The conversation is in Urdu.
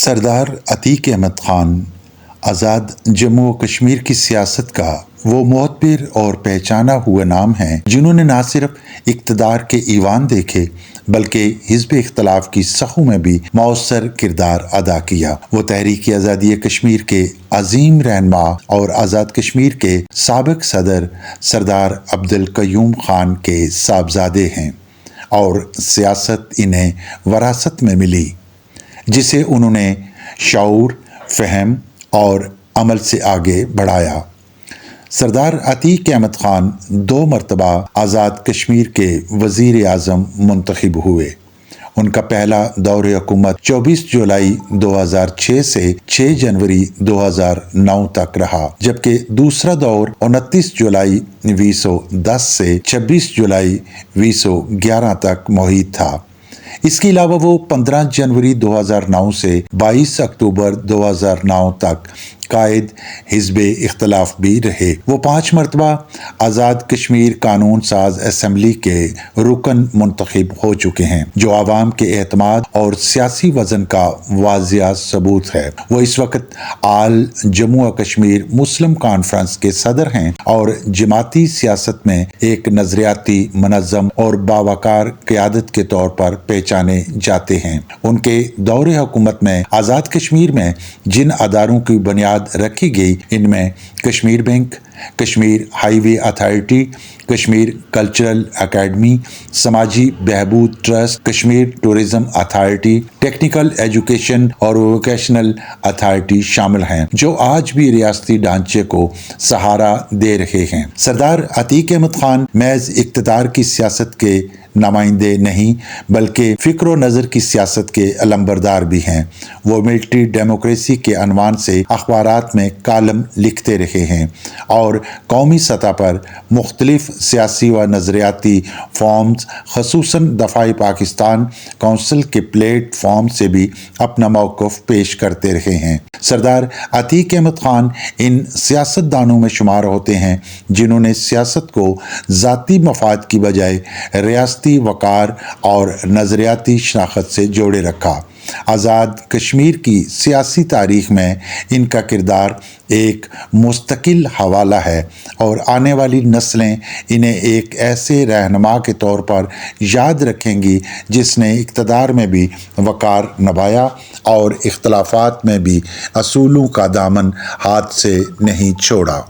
سردار عتیق احمد خان آزاد جموں و کشمیر کی سیاست کا وہ معتبر اور پہچانا ہوا نام ہیں جنہوں نے نہ صرف اقتدار کے ایوان دیکھے بلکہ حزب اختلاف کی سخوں میں بھی مؤثر کردار ادا کیا۔ وہ تحریک آزادی کشمیر کے عظیم رہنما اور آزاد کشمیر کے سابق صدر سردار عبدالقیوم خان کے صاحبزادے ہیں اور سیاست انہیں وراثت میں ملی جسے انہوں نے شعور، فہم اور عمل سے آگے بڑھایا۔ سردار عتیق احمد خان 2 مرتبہ آزاد کشمیر کے وزیر اعظم منتخب ہوئے۔ ان کا پہلا دور حکومت 24 جولائی 2006 سے 6 جنوری 2009 تک رہا، جبکہ دوسرا دور 29 جولائی 2010 سے 26 جولائی 2011 تک محیط تھا۔ اس کے علاوہ وہ 15 جنوری 2009 سے 22 اکتوبر 2009 تک قائد حزب اختلاف بھی رہے۔ وہ 5 مرتبہ آزاد کشمیر قانون ساز اسمبلی کے رکن منتخب ہو چکے ہیں، جو عوام کے اعتماد اور سیاسی وزن کا واضح ثبوت ہے۔ وہ اس وقت آل جموں و کشمیر مسلم کانفرنس کے صدر ہیں اور جماعتی سیاست میں ایک نظریاتی، منظم اور باوقار قیادت کے طور پر پہچانے جاتے ہیں۔ ان کے دور حکومت میں آزاد کشمیر میں جن اداروں کی بنیاد رکھی گئی، ان میں کشمیر بینک، کشمیر ہائی وے اتھارٹی، کشمیر کلچرل اکیڈمی، سماجی بہبود trust, Kashmir tourism authority, technical education اور ووکیشنل اتھارٹی شامل ہیں، جو آج بھی ریاستی ڈھانچے کو سہارا دے رہے ہیں۔ سردار عتیق احمد خان محض اقتدار کی سیاست کے نمائندے نہیں بلکہ فکر و نظر کی سیاست کے علمبردار بھی ہیں۔ وہ ملٹری ڈیموکریسی کے عنوان سے اخبارات میں کالم لکھتے رہے ہیں اور قومی سطح پر مختلف سیاسی و نظریاتی فورمز، خصوصاً دفاع پاکستان کونسل کے پلیٹ فارم سے بھی اپنا موقف پیش کرتے رہے ہیں۔ سردار عتیق احمد خان ان سیاست دانوں میں شمار ہوتے ہیں جنہوں نے سیاست کو ذاتی مفاد کی بجائے ریاستی وقار اور نظریاتی شناخت سے جوڑے رکھا۔ آزاد کشمیر کی سیاسی تاریخ میں ان کا کردار ایک مستقل حوالہ ہے اور آنے والی نسلیں انہیں ایک ایسے رہنما کے طور پر یاد رکھیں گی جس نے اقتدار میں بھی وقار نبھایا اور اختلافات میں بھی اصولوں کا دامن ہاتھ سے نہیں چھوڑا۔